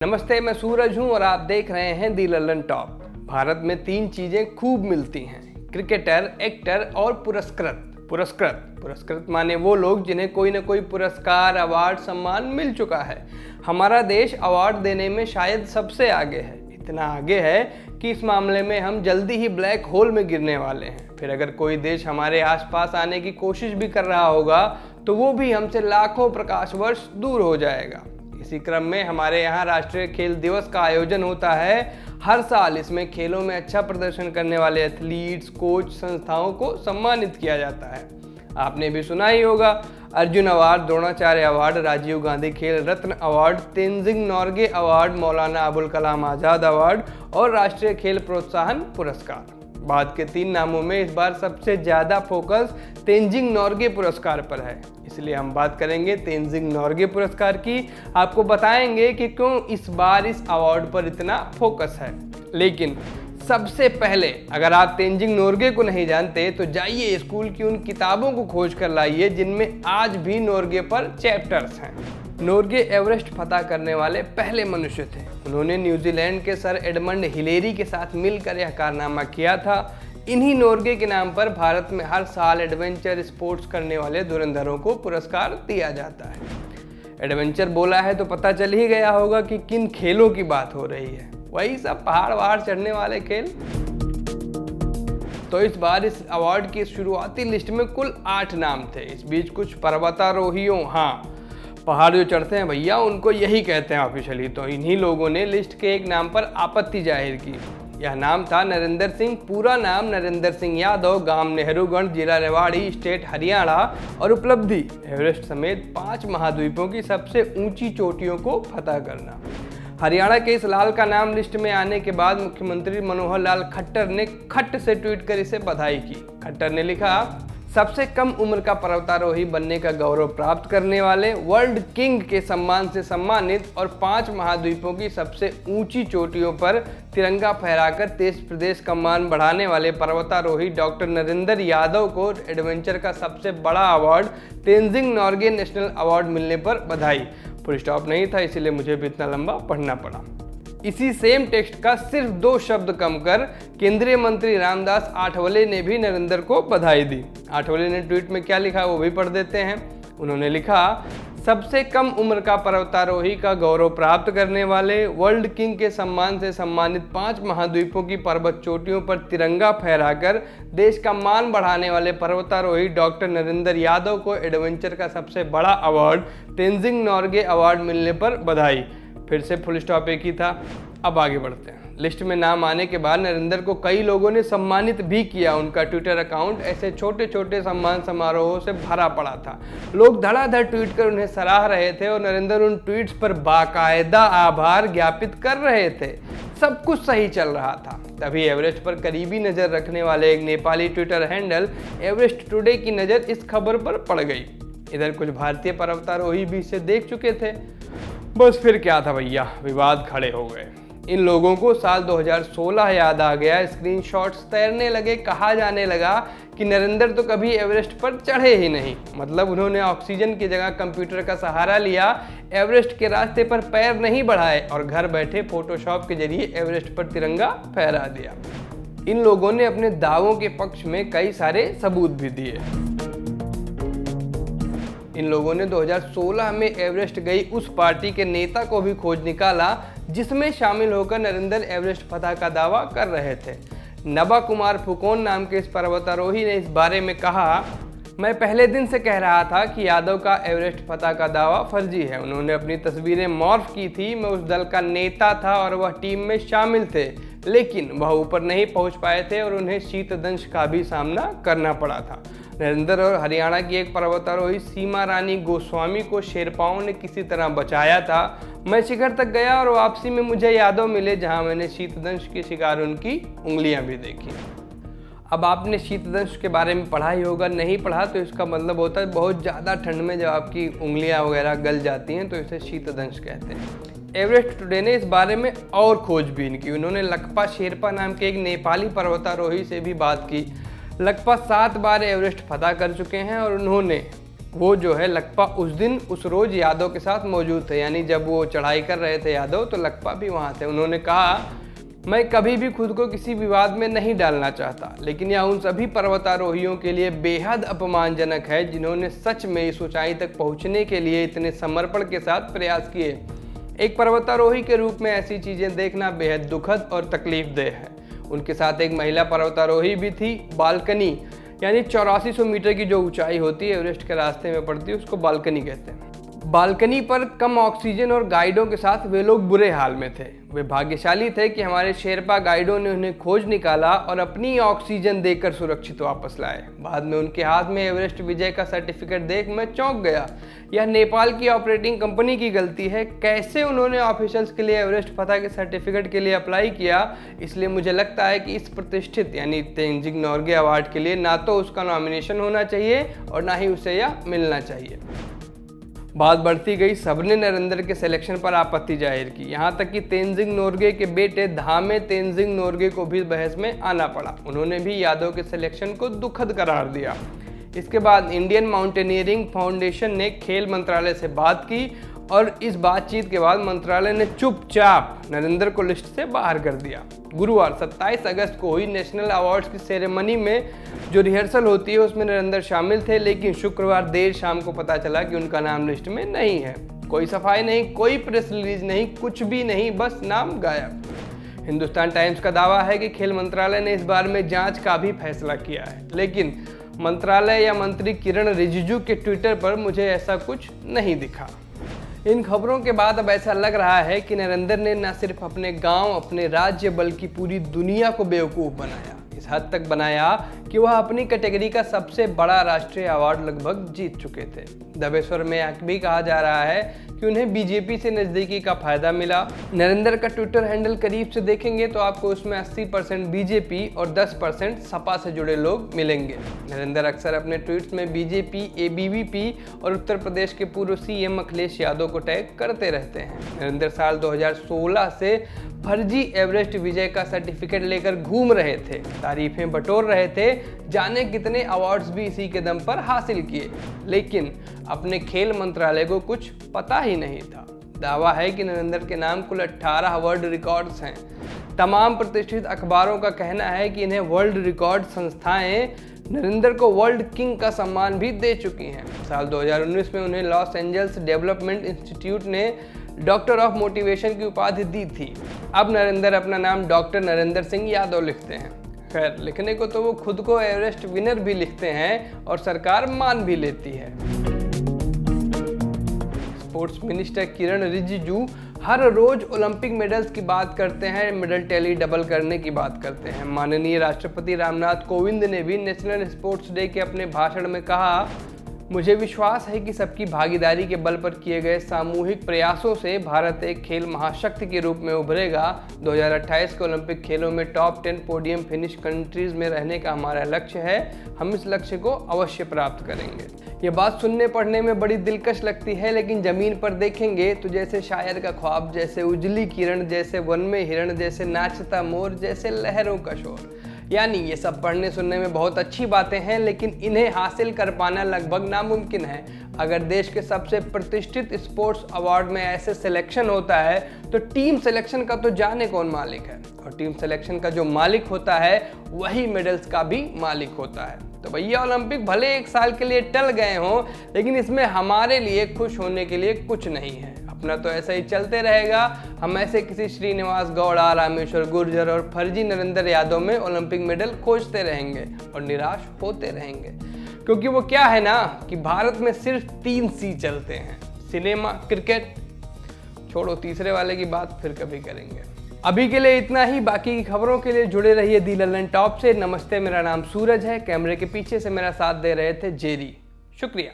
नमस्ते, मैं सूरज हूं और आप देख रहे हैं दी लल्लन टॉप। भारत में 3 चीजें खूब मिलती हैं: क्रिकेटर, एक्टर और पुरस्कृत माने वो लोग जिन्हें कोई न कोई पुरस्कार, अवार्ड, सम्मान मिल चुका है। हमारा देश अवार्ड देने में शायद सबसे आगे है। इतना आगे है कि इस मामले में हम जल्दी ही ब्लैक होल में गिरने वाले हैं। फिर अगर कोई देश हमारे आसपास आने की कोशिश भी कर रहा होगा तो वो भी हमसे लाखों प्रकाश वर्ष दूर हो जाएगा। इसी क्रम में हमारे यहाँ राष्ट्रीय खेल दिवस का आयोजन होता है हर साल। इसमें खेलों में अच्छा प्रदर्शन करने वाले एथलीट्स, कोच, संस्थाओं को सम्मानित किया जाता है। आपने भी सुना ही होगा, अर्जुन अवार्ड, द्रोणाचार्य अवार्ड, राजीव गांधी खेल रत्न award, Tenzing Norgay award, Maulana Abul Kalam Azad award और राष्ट्रीय खेल प्रोत्साहन पुरस्कार। बाद के 3 नामों में इस बार सबसे ज़्यादा फोकस तेनजिंग नोर्गे पुरस्कार पर है, इसलिए हम बात करेंगे तेनजिंग नोर्गे पुरस्कार की। आपको बताएंगे कि क्यों इस बार इस अवार्ड पर इतना फोकस है। लेकिन सबसे पहले, अगर आप तेनजिंग नोर्गे को नहीं जानते तो जाइए स्कूल की उन किताबों को खोज कर लाइए जिनमें आज भी नोर्गे पर चैप्टर्स हैं। नोर्गे एवरेस्ट फतह करने वाले पहले मनुष्य थे। उन्होंने न्यूजीलैंड के सर एडमंड हिलेरी के साथ मिलकर यह कारनामा किया था। इन्हीं नोर्गे के नाम पर भारत में हर साल एडवेंचर स्पोर्ट्स करने वाले धुरंधरों को पुरस्कार दिया जाता है। एडवेंचर बोला है तो पता चल ही गया होगा कि किन खेलों की बात हो रही है। वही सब पहाड़ वहाड़ चढ़ने वाले खेल। तो इस बार इस अवार्ड की शुरुआती लिस्ट में कुल 8 नाम थे। इस बीच कुछ पर्वतारोहियों, हाँ, पहाड़ जो चढ़ते हैं भैया, उनको यही कहते हैं ऑफिशियली, तो इन्हीं लोगों ने लिस्ट के एक नाम पर आपत्ति जाहिर की। यह नाम था नरेंद्र सिंह। पूरा नाम नरेंद्र सिंह यादव, गांव नेहरूगढ़, जिला रेवाड़ी, स्टेट हरियाणा और उपलब्धि एवरेस्ट समेत 5 महाद्वीपों की सबसे ऊंची चोटियों को फतह करना। हरियाणा के इस लाल का नाम लिस्ट में आने के बाद मुख्यमंत्री मनोहर लाल खट्टर ने खट्ट से ट्वीट कर इसे बधाई की। खट्टर ने लिखा, सबसे कम उम्र का पर्वतारोही बनने का गौरव प्राप्त करने वाले, वर्ल्ड किंग के सम्मान से सम्मानित और 5 महाद्वीपों की सबसे ऊंची चोटियों पर तिरंगा फहराकर देश प्रदेश का मान बढ़ाने वाले पर्वतारोही डॉक्टर नरेंद्र यादव को एडवेंचर का सबसे बड़ा award Tenzing Norgay national award मिलने पर बधाई। फुल स्टॉप नहीं था, इसीलिए मुझे भी इतना लंबा पढ़ना पड़ा। इसी सेम टेक्स्ट का सिर्फ 2 शब्द कम कर केंद्रीय मंत्री रामदास आठवले ने भी नरेंद्र को बधाई दी। आठवले ने ट्वीट में क्या लिखा वो भी पढ़ देते हैं। उन्होंने लिखा, सबसे कम उम्र का पर्वतारोही का गौरव प्राप्त करने वाले, वर्ल्ड किंग के सम्मान से सम्मानित 5 महाद्वीपों की पर्वत चोटियों पर तिरंगा फहराकर देश का मान बढ़ाने वाले पर्वतारोही डॉक्टर नरेंद्र यादव को एडवेंचर का सबसे बड़ा अवार्ड तेनजिंग नोर्गे अवार्ड मिलने पर बधाई। फिर से फुल स्टॉप एक ही था। अब आगे बढ़ते हैं। लिस्ट में नाम आने के बाद नरेंद्र को कई लोगों ने सम्मानित भी किया। उनका ट्विटर अकाउंट ऐसे छोटे छोटे सम्मान समारोहों से भरा पड़ा था। लोग धड़ाधड़ ट्वीट कर उन्हें सराह रहे थे और नरेंद्र उन ट्वीट्स पर बाकायदा आभार ज्ञापित कर रहे थे। सब कुछ सही चल रहा था। तभी एवरेस्ट पर करीबी नज़र रखने वाले एक Nepali Twitter handle Everest today की नज़र इस खबर पर पड़ गई। इधर कुछ भारतीय पर्वतारोही भी इसे देख चुके थे। बस फिर क्या था भैया, विवाद खड़े हो गए। इन लोगों को साल 2016 याद आ गया। स्क्रीनशॉट्स तैरने लगे। कहा जाने लगा कि नरेंद्र तो कभी एवरेस्ट पर चढ़े ही नहीं। मतलब उन्होंने ऑक्सीजन की जगह कंप्यूटर का सहारा लिया, एवरेस्ट के रास्ते पर पैर नहीं बढ़ाए और घर बैठे फोटोशॉप के जरिए एवरेस्ट पर तिरंगा फहरा दिया। इन लोगों ने अपने दावों के पक्ष में कई सारे सबूत भी दिए। इन लोगों ने 2016 में एवरेस्ट गई उस पार्टी के नेता को भी खोज निकाला जिसमें शामिल होकर नरेंद्र एवरेस्ट फतह का दावा कर रहे थे। नबा कुमार फुकोन नाम के इस पर्वतारोही ने इस बारे में कहा, मैं पहले दिन से कह रहा था कि यादव का एवरेस्ट फतह का दावा फर्जी है। उन्होंने अपनी तस्वीरें मॉर्फ की थी। मैं उस दल का नेता था और वह टीम में शामिल थे, लेकिन वह ऊपर नहीं पहुंच पाए थे और उन्हें शीतदंश का भी सामना करना पड़ा था। नरेंद्र और हरियाणा की एक पर्वतारोही सीमा रानी गोस्वामी को शेरपाओं ने किसी तरह बचाया था। मैं शिखर तक गया और वापसी में मुझे यादव मिले जहां मैंने शीतदंश के शिकार उनकी उंगलियां भी देखी। अब आपने शीतदंश के बारे में पढ़ा ही होगा, नहीं पढ़ा तो इसका मतलब होता है बहुत ज़्यादा ठंड में जब आपकी उंगलियां वगैरह गल जाती हैं तो इसे शीतदंश कहते हैं। एवरेस्ट टुडे ने इस बारे में और खोजबीन की। उन्होंने लकपा शेरपा नाम के एक नेपाली पर्वतारोही से भी बात की। लकपा 7 बार एवरेस्ट फतह कर चुके हैं और उन्होंने वो जो है लकपा उस दिन उस रोज यादव के साथ मौजूद थे, यानी जब वो चढ़ाई कर रहे थे यादव तो लकपा भी वहाँ थे। उन्होंने कहा, मैं कभी भी खुद को किसी विवाद में नहीं डालना चाहता, लेकिन यह उन सभी पर्वतारोहियों के लिए बेहद अपमानजनक है जिन्होंने सच में इस ऊंचाई तक पहुंचने के लिए इतने समर्पण के साथ प्रयास किए। एक पर्वतारोही के रूप में ऐसी चीजें देखना बेहद दुखद और तकलीफदेह है। उनके साथ एक महिला पर्वतारोही भी थी। बालकनी यानी 8400 मीटर की जो ऊंचाई होती है एवरेस्ट के रास्ते में पड़ती है, उसको बालकनी कहते हैं। बालकनी पर कम ऑक्सीजन और गाइडों के साथ वे लोग बुरे हाल में थे। वे भाग्यशाली थे कि हमारे शेरपा गाइडों ने उन्हें खोज निकाला और अपनी ऑक्सीजन देकर सुरक्षित वापस लाए। बाद में उनके हाथ में एवरेस्ट विजय का सर्टिफिकेट देख मैं चौंक गया। यह नेपाल की ऑपरेटिंग कंपनी की गलती है। कैसे उन्होंने ऑफिशियल्स के लिए एवरेस्ट फतह के सर्टिफिकेट के लिए अप्लाई किया। इसलिए मुझे लगता है कि इस प्रतिष्ठित यानी तेंजिंग नोर्गे अवार्ड के लिए ना तो उसका नॉमिनेशन होना चाहिए और ना ही उसे यह मिलना चाहिए। बात बढ़ती गई, सबने नरेंद्र के सिलेक्शन पर आपत्ति जाहिर की। यहाँ तक कि तेंजिंग नोर्गे के बेटे धामे तेंजिंग नोर्गे को भी बहस में आना पड़ा। उन्होंने भी यादव के सिलेक्शन को दुखद करार दिया। इसके बाद इंडियन माउंटेनियरिंग फाउंडेशन ने खेल मंत्रालय से बात की और इस बातचीत के बाद मंत्रालय ने चुपचाप नरेंद्र को लिस्ट से बाहर कर दिया। गुरुवार 27 अगस्त को हुई नेशनल अवार्ड्स की सेरेमनी में जो रिहर्सल होती है उसमें नरेंद्र शामिल थे, लेकिन शुक्रवार देर शाम को पता चला कि उनका नाम लिस्ट में नहीं है। कोई सफाई नहीं, कोई प्रेस रिलीज नहीं, कुछ भी नहीं, बस नाम गायब। हिंदुस्तान टाइम्स का दावा है कि खेल मंत्रालय ने इस बारे में जांच का भी फैसला किया है, लेकिन मंत्रालय या मंत्री किरण रिजिजू के ट्विटर पर मुझे ऐसा कुछ नहीं दिखा। इन खबरों के बाद अब ऐसा लग रहा है कि नरेंद्र ने न सिर्फ अपने गांव, अपने राज्य, बल्कि पूरी दुनिया को बेवकूफ़ बनाया। इस हद तक बनाया कि वह अपनी कैटेगरी का सबसे बड़ा राष्ट्रीय अवार्ड लगभग जीत चुके थे। दबेश्वर में यह भी कहा जा रहा है कि उन्हें बीजेपी से नज़दीकी का फायदा मिला। नरेंद्र का ट्विटर हैंडल करीब से देखेंगे तो आपको उसमें 80% बीजेपी और 10% सपा से जुड़े लोग मिलेंगे। नरेंद्र अक्सर अपने ट्वीट्स में बीजेपी, एबीवीपी और उत्तर प्रदेश के पूर्व सीएम अखिलेश यादव को टैग करते रहते हैं। नरेंद्र साल 2016 से फर्जी एवरेस्ट विजय का सर्टिफिकेट लेकर घूम रहे थे, तारीफें बटोर रहे थे, जाने कितने अवार्ड्स भी इसी के दम पर हासिल किए, लेकिन अपने खेल मंत्रालय को कुछ पता ही नहीं था। दावा है कि नरेंद्र के नाम कुल 18 वर्ल्ड रिकॉर्ड्स हैं। तमाम प्रतिष्ठित अखबारों का कहना है कि इन्हें वर्ल्ड रिकॉर्ड संस्थाएं नरेंद्र को वर्ल्ड किंग का सम्मान भी दे चुकी हैं। साल 2019 में उन्हें लॉस एंजल्स डेवलपमेंट इंस्टीट्यूट ने डॉक्टर ऑफ मोटिवेशन की उपाधि दी थी। अब नरेंद्र अपना नाम डॉक्टर नरेंद्र सिंह यादव लिखते हैं। खैर, लिखने को तो वो खुद को एवरेस्ट विनर भी लिखते हैं और सरकार मान भी लेती है। स्पोर्ट्स मिनिस्टर किरण रिजिजू हर रोज ओलंपिक मेडल्स की बात करते हैं, मेडल टैली डबल करने की बात करते हैं। माननीय राष्ट्रपति रामनाथ कोविंद ने भी नेशनल स्पोर्ट्स डे के अपने भाषण में कहा, मुझे विश्वास है कि सबकी भागीदारी के बल पर किए गए सामूहिक प्रयासों से भारत एक खेल महाशक्ति के रूप में उभरेगा। 2028 के ओलंपिक खेलों में टॉप 10 पोडियम फिनिश कंट्रीज में रहने का हमारा लक्ष्य है। हम इस लक्ष्य को अवश्य प्राप्त करेंगे। ये बात सुनने पढ़ने में बड़ी दिलकश लगती है, लेकिन ज़मीन पर देखेंगे तो जैसे शायर का ख्वाब, जैसे उजली किरण, जैसे वन में हिरण, जैसे नाचता मोर, जैसे लहरों का शोर। यानी ये सब पढ़ने सुनने में बहुत अच्छी बातें हैं, लेकिन इन्हें हासिल कर पाना लगभग नामुमकिन है। अगर देश के सबसे प्रतिष्ठित स्पोर्ट्स अवार्ड में ऐसे सिलेक्शन होता है तो टीम सिलेक्शन का तो जाने कौन मालिक है, और टीम सिलेक्शन का जो मालिक होता है वही मेडल्स का भी मालिक होता है। तो भैया, ओलंपिक भले एक साल के लिए टल गए हों, लेकिन इसमें हमारे लिए खुश होने के लिए कुछ नहीं है। अपना तो ऐसा ही चलते रहेगा। हम ऐसे किसी श्रीनिवास गौड़ा, रामेश्वर गुर्जर और फर्जी नरेंद्र यादव में ओलंपिक मेडल खोजते रहेंगे और निराश होते रहेंगे, क्योंकि वो क्या है ना कि भारत में सिर्फ 3 सी चलते हैं, सिनेमा, क्रिकेट। छोड़ो, तीसरे वाले की बात फिर कभी करेंगे। अभी के लिए इतना ही। बाकी की खबरों के लिए जुड़े रहिए दी लल्लन टॉप से। नमस्ते, मेरा नाम सूरज है। कैमरे के पीछे से मेरा साथ दे रहे थे जेरी। शुक्रिया।